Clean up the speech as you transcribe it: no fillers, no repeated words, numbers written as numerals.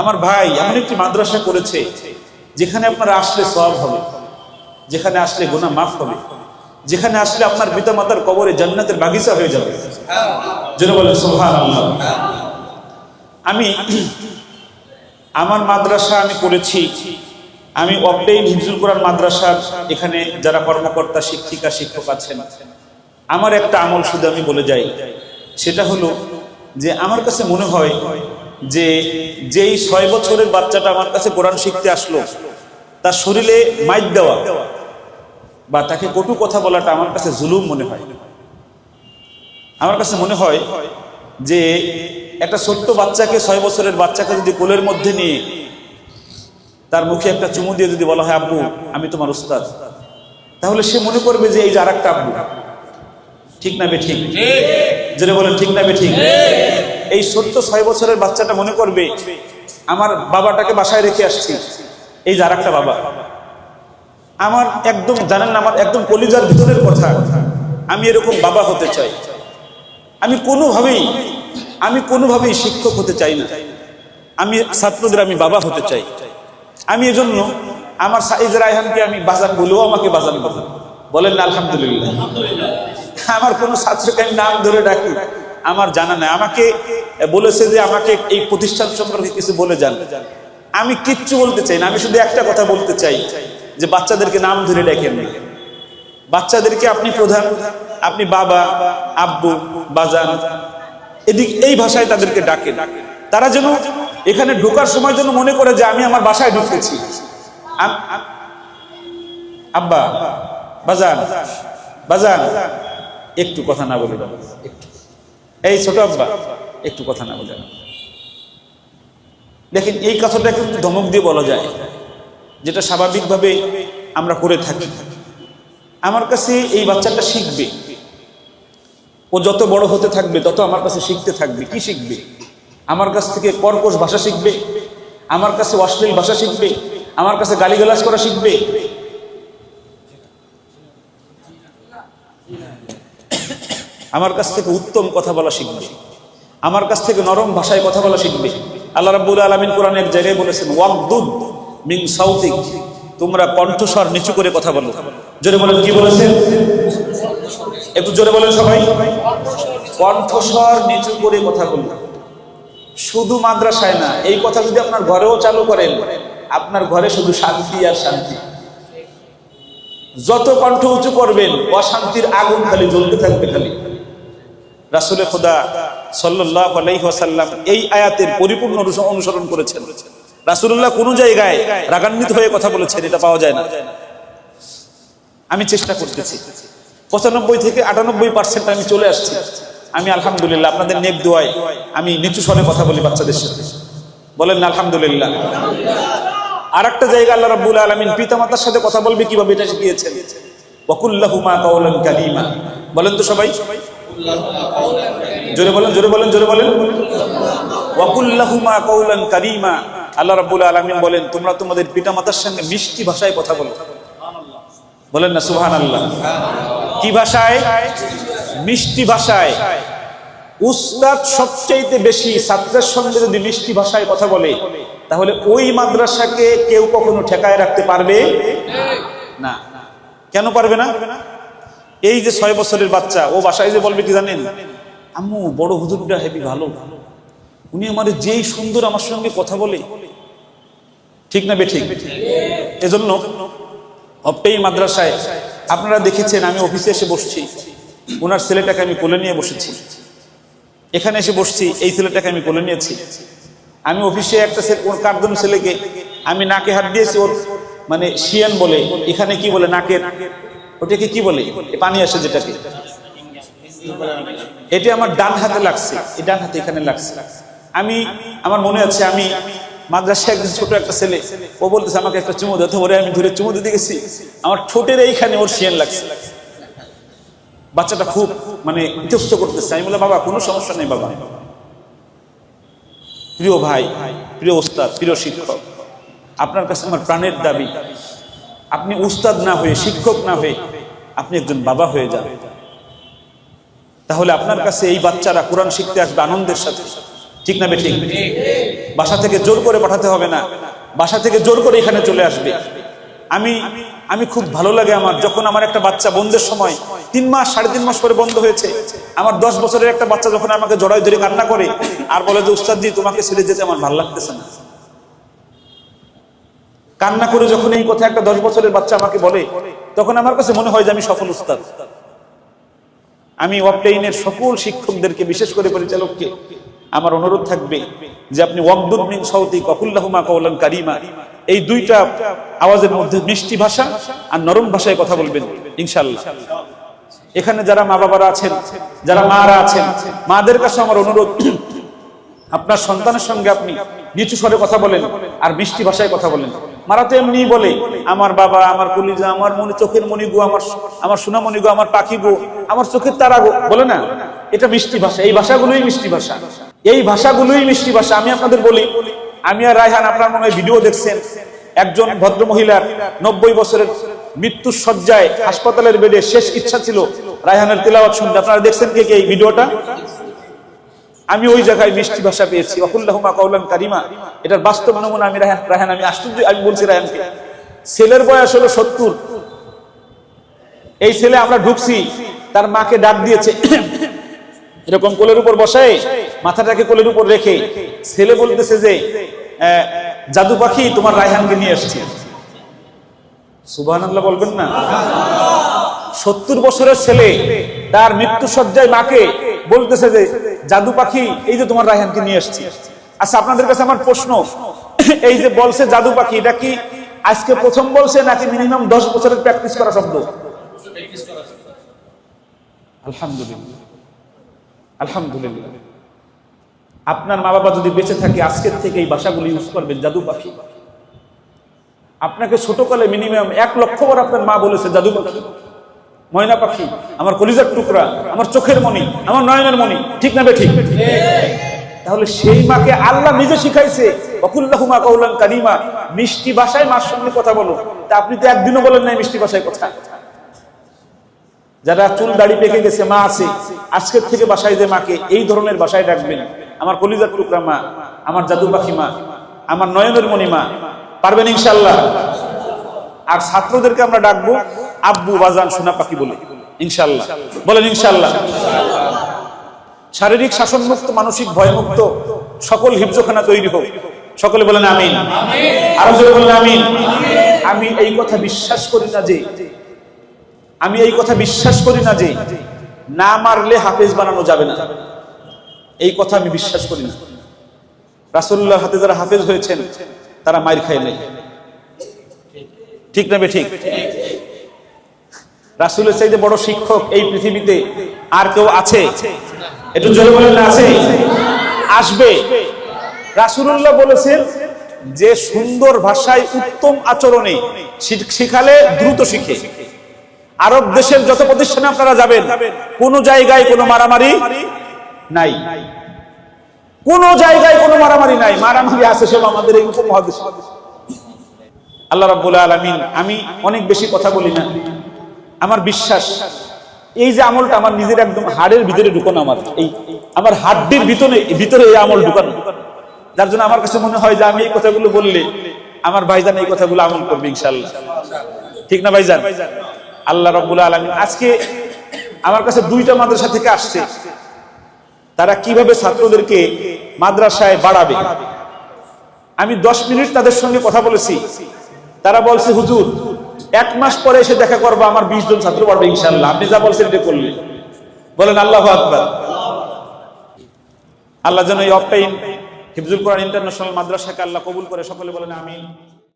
আমার ভাই এমন একটি মাদ্রাসা করেছে যেখানে আপনার আসলে সওয়াব হবে, যেখানে আসলে গুনাহ মাফ হবে, যেখানে আসলে আপনার পিতামাতার কবরে জান্নাতের বাগিচা হয়ে যাবে। যেন বলেন সুবহানাল্লাহ। আমি আমার মাদ্রাসা আমি করেছি, আমি অপটেইন হিফজুল কোরআন মাদ্রাসার এখানে যারা কর্মকর্তা শিক্ষিকা শিক্ষক আছেন, আমার একটা আমল শুধু আমি বলে যাই, সেটা হলো যে আমার কাছে মনে হয় যে যেই 6 বছরের বাচ্চাটা আমার কাছে কোরআন শিখতে আসলো, তার শরীরে মাইর দেওয়া বা তাকে কটু কথা বলাটা আমার কাছে জুলুম মনে হয়। আমার কাছে মনে হয় যে একটা ছোট্ট বাচ্চাকে, 6 বছরের বাচ্চাকে যদি কোলের মধ্যে নিয়ে তার মুখে একটা চুমু দিয়ে যদি বলা হয় আব্বু আমি তোমার উস্তাদ, তাহলে সে মনে করবে যে এই যে আরেকটা আব্বু। ঠিক না বেঠিক? যেটা বলেন ঠিক না বেঠিক? এই ছোট্ট 6 বছরের বাচ্চাটা মনে করবে আমার বাবাটাকে বাসায় রেখে আসছি, এই যে আরেকটা বাবা। আমার একদম জানেন না, আমার একদম কলিজার ভিতরের কথা, আমি এরকম বাবা হতে চাই। আমি কোনোভাবেই শিক্ষক হতে চাই না, আমি ছাত্রদের আমি বাবা হতে চাই। আমি এজন্য আমার সাইজ রায়হানকে আমি বাজান বলেও আমাকে বাজান বলেন না আলহামদুলিল্লাহ। আমার কোনো ছাত্রকে আমি নাম ধরে ডাকি আমার জানা নাই। আমাকে বলেছে যে আমাকে এই প্রতিষ্ঠান সম্পর্কে কিছু বলে যান, আমি কিচ্ছু বলতে চাই না। আমি শুধু একটা কথা বলতে চাই যে বাচ্চাদেরকে নাম ধরে ডাকেন না। বাচ্চাদেরকে আপনি প্রধান, আপনি বাবা, আব্বু, বাজান, এদিক এই ভাষায় তাদেরকে ডাকেন। তারা যেন এখানে ঢোকার সময় যেন মনে করে যে আমি আমার বাসায় ঢুকেছি। আব্বা, বাজান, বাজান, একটু কথা না বলে একটু, এই ছোট আব্বা একটু কথা না বলে। দেখেন এই কথাটা কিন্তু ধমক দিয়ে বলা যায়, যেটা স্বাভাবিকভাবে আমরা করে থাকি। আমার কাছে এই বাচ্চাটা শিখবে, ও যত বড় হতে থাকবে তত আমার কাছে শিখতে থাকবে। কি শিখবে? আমার কাছ থেকে কর্কশ ভাষা শিখবে, আমার কাছে অশ্লীল ভাষা শিখবে, আমার কাছে গালিগালাজ করা শিখবে। আমার কাছ থেকে উত্তম কথা বলা শিখবে, আমার কাছ থেকে নরম ভাষায় কথা বলা শিখবে। আল্লাহ রাব্বুল আলামিন কোরআনের জায়গায় বলেছেন ওয়াগদুদ মিন সাউতিক, তোমরা কণ্ঠস্বর নিচু করে কথা বলো। জোরে বলেন কি বলেছেন? একটু জোরে বলেন সবাই। কণ্ঠস্বর নিচু করে কথা বলো। শুধু মাদ্রাসায় না, এই কথা যদি আপনার ঘরেও চালু করেন, আপনার ঘরে শুধু শান্তি আর শান্তি। যত কণ্ঠ উঁচু করবেন অশান্তির আগুন খালি জ্বলতে থাকবে খালি। রাসূলে খোদা সাল্লাল্লাহু আলাইহি ওয়াসাল্লাম এই আয়াতের পরিপূর্ণ অনুসরণ করেছেন। রাসূলুল্লাহ কোন জায়গায় রাগান্বিত হয়ে কথা বলেছেন এটা পাওয়া যায় না। আমি চেষ্টা করতেছি, 95 থেকে 98% আমি চলে আসছি। আমি আলহামদুলিল্লাহ আপনাদের নেক দোয়ায় আমি নিচু স্বরে কথা বলি বাচ্চাদের সাথে। বলেন না আলহামদুলিল্লাহ। আর একটা জায়গা আল্লাহ রাব্বুল আলামিন পিতামাতার সাথে কথা বলবে কিভাবে এটা শিখিয়েছেন। ওয়াকুল লাহুমা কাওলান কারীমা। বলেন তো সবাই, জোরে বলেন, জোরে বলেন, জোরে বলেন। ওয়াকুল লাহুমা কাওলান কারীমা। আল্লাহ রাব্বুল আলামিন বলেন তোমরা তোমাদের পিতামাতার সঙ্গে মিষ্টি ভাষায় কথা বলো। বলেন না সুবহানাল্লাহ। কি ভাষায়? মিষ্টি ভাষায়। উস্তাদ সবচেয়ে বেশি ছাত্রের সঙ্গে যদি মিষ্টি ভাষায় কথা বলে, তাহলে ওই মাদ্রাসাকে কেউ কখনো ঠেকায় রাখতে পারবে না। কেন পারবে না? এই যে 6 বছরের বাচ্চা, ও বাসায় যে বলবে কি জানেন, আম্মু বড় হুজুরটা হেবি ভালো, উনি আমার যেই সুন্দর আমার সঙ্গে কথা বলে। ঠিক না বেঠিক? এজন্য অপটেইন মাদ্রাসায় আপনারা দেখেছেন, আমি অফিসে এসে বসছি, ওনার ছেলেটাকে আমি কোলে নিয়ে বসেছি। এখানে এসে বসছি, এই ছেলেটাকে আমি কোলে নিয়েছি। আমি অফিসে একটা কার্জন ছেলেকে আমি নাকে হাত দিয়েছি, ওর মানে শিয়ান বলে, এখানে কি বলে নাকের, ওটাকে কি বলে পানি আসে যেটাকে, এটা আমার ডান হাতে লাগছে, এই ডান হাতে এখানে লাগছে। আমার মনে আছে আমি মাদ্রাসায় একদিন ছোট একটা ছেলে, ও বলতেছে আমাকে একটা চুমু দিতে, ওরে আমি ধরে চুমু দিতে গেছি, আমার ঠোঁটের এইখানে ওর শিয়ান লাগছে। বাচ্চাটা খুব মানে ইতস্ত করতেছে। আমি বললাম বাবা কোনো সমস্যা নেই বাবা। প্রিয় ভাই, প্রিয় উস্তাদ, প্রিয় শিক্ষক, আপনার কাছে আমার প্রাণের দাবি, আপনি উস্তাদ না হয়ে, শিক্ষক না হয়ে, আপনি একজন বাবা হয়ে যান। তাহলে আপনার কাছে এই বাচ্চারা কোরআন শিখতে আসবে আনন্দের সাথে। ঠিক না বেঠিক? বাসা থেকে জোর করে পাঠাতে হবে না, বাসা থেকে জোর করে এখানে চলে আসবে। আমি খুব ভালো লাগে আমার, যখন আমার একটা বাচ্চা বন্ধের সময় 3 মাস 3.5 মাস পরে বন্ধ হয়েছে, আমার 10 বছরের একটা বাচ্চা যখন আমাকে জড়াই ধরে কান্না করে আর বলে যে উস্তাদ জি তোমাকে ছেড়ে যেতে আমার ভালো লাগতেছে না, কান্না করে যখন এই কথা একটা 10 বছরের বাচ্চা আমাকে বলে, তখন আমার কাছে মনে হয় যে আমি সফল উস্তাদ। আমি ওয়াকটেইনের সকল শিক্ষকদেরকে, বিশেষ করে পরিচালককে আমার অনুরোধ থাকবে যে আপনি ওয়াকদুদ মিন সাউতি কাকুল্লাহুমা কাওলান কারীমা, এই দুইটা আওয়াজের মধ্যে মিষ্টি ভাষা আর নরম ভাষায় কথা বলবেন ইনশাআল্লাহ। এখানে যারা মা বাবারা আছেন, যারা মারা আছেন, মাদের কাছে আমার অনুরোধ, আপনার সন্তানের সঙ্গে আপনি নিচু স্বরে কথা বলেন আর মিষ্টি ভাষায় কথা বলেন। মারা তো এমনি বলে আমার বাবা, আমার কলিজা, আমার মনে চোখের মণি গো, আমার সোনামণি গো, আমার পাখি গো, আমার চোখের তারা গো, বলে না? এটা মিষ্টি ভাষা, এই ভাষাগুলোই মিষ্টি ভাষা, এই ভাষাগুলোই মিষ্টি ভাষা। আমি আপনাদের বলি, আমি আর রায়হান, আপনার মনে হয় ভিডিও দেখছেন, একজন ভদ্র মহিলার 90 বছরের মৃত্যুর শয্যায় হাসপাতালের বেডে শেষ ইচ্ছা ছিল রায়হানের তেলাওয়াত শুনতে। আপনারা দেখছেন কে এই ভিডিওটা? আমি ওই জায়গায় মিষ্টি ভাষা পেয়েছি, ওয়াকুল্লাহুমা কাওলান কারীমা। এটার বাস্তব নমুনা আমি রায়হান আমি আশ্চর্য, আমি বলছি রায়হানকে, ছেলের বয়স হলো 70। এই ছেলে আমরা ঢুকছি, তার মাকে ডাক দিয়েছে এরকম কোলের উপর বসায়, মাথাটাকে কোলের উপর রেখে, ছেলে বলতেছে যে জাদু পাখি তোমার রায়হানকে নিয়ে আসছে। সুবহানাল্লাহ বলবেন না? 70 বছরের ছেলে তার মৃত্যু সজ্জায় মাকে বলতেছে যে জাদু পাখি এই যে তোমার রায়হানকে নিয়ে আসছে। আচ্ছা, আপনাদের কাছে আমার প্রশ্ন, এই যে বলছে জাদু পাখি, এটা কি আজকে প্রথম বলছে নাকি মিনিমাম 10 বছরের প্র্যাকটিস করা শব্দ? আলহামদুলিল্লাহ, আলহামদুলিল্লাহ। আপনার মা বাবা যদি বেঁচে থাকে আজকের থেকে এই ভাষাগুলো ইউজ করবেন, জাদু পাখি। আপনাকে ছোটকালে মিনিমাম 1 লক্ষ বার আপনার মা বলেছে জাদু পাখি, ময়না পাখি, আমার কলিজার টুকরা, আমার চোখের মণি, আমার নয়নের মণি, ঠিক না বেঠিক? তাহলে সেই মাকে আল্লাহ নিজে শিখাইছে ওয়াকুল্লাহুমা কাওলান কারীমা, মিষ্টি ভাষায় মার সঙ্গে কথা বলো। তা আপনি তো একদিনও বলেন নাই মিষ্টি ভাষায় কথা। যারা চুল দাড়ি পেকে গেছে মা আছে, আজকের থেকে বাসায় যে মাকে এই ধরনের ভাষায় ডাকবেন, আমার কলিজার টুকরা মা, আমার জাদু পাখি মা, আমার নয়নের মণি মা, পারবেন ইনশাআল্লাহ? আর ছাত্রদেরকে আমরা ডাকবো আব্বু, বাজান, সোনা পাখি বলে ইনশাআল্লাহ। বলেন ইনশাআল্লাহ। শারীরিক শাসন মুক্ত, মানসিক ভয় মুক্ত সকল হিফজখানা তৈরি হোক, সকলে বলেন আমিন। আরো জোরে বলেন আমিন। আমি এই কথা বিশ্বাস করি না যে, আমি এই কথা বিশ্বাস করি না যে না মারলে হাফেজ বানানো যাবে না, এই কথা আমি বিশ্বাস করি না। রাসূলুল্লাহর হাতে যারা হাফেজ হয়েছেন তারা মাইর খায় নাই, ঠিক না বেঠিক? রাসূলের চাইতে বড় শিক্ষক এই পৃথিবীতে আর কেউ আছে? একটু জোরে বলেন না আছে? আসবে। রাসূলুল্লাহ বলেছেন যে সুন্দর ভাষায় উত্তম আচরণে শিখালে দ্রুত শিখে। আরব দেশের যত প্রতিষ্ঠানে আপনারা যাবেন, কোন জায়গায় কোনো মারামারি নাই, কোন জায়গায় কোনো মারামারি নাই। মারামারি আছে সব আমাদের এই উপমহাদেশে। আল্লাহ রাব্বুল আলামিন, আমি অনেক বেশি কথা বলি না, আমার বিশ্বাস এই যে আমলটা আমার নিজের একদম হাড়ের ভিতরে ঢুকানো, আমার হাড্ডির ভিতরে এই আমল ঢুকানো, যার জন্য আমার কাছে মনে হয় যে আমি এই কথাগুলো বললে আমার ভাইজান এই কথাগুলো আমল করবে ইনশাআল্লাহ, ঠিক না ভাইজান? আল্লাহ রাব্বুল আলামিন আজকে আমার কাছে 2টা মাদ্রাসা থেকে আসছে, তারা কিভাবে ছাত্রদেরকে মাদ্রাসায় বাড়াবে। আমি 10 মিনিট তাদের সঙ্গে কথা বলেছি, তারা বলছে হুজুর 1 মাস পরে এসে দেখা করবো, আমার 20 জন ছাত্র বাড়বে ইনশাআল্লাহ, আপনি যা বলছেন এটা করলে। বলেন আল্লাহু আকবার। আল্লাহ যেন এই অফটাইম হিফজুল কোরআন ইন্টারন্যাশনাল মাদ্রাসাকে আল্লাহ কবুল করে, সকলে বলেন আমিন।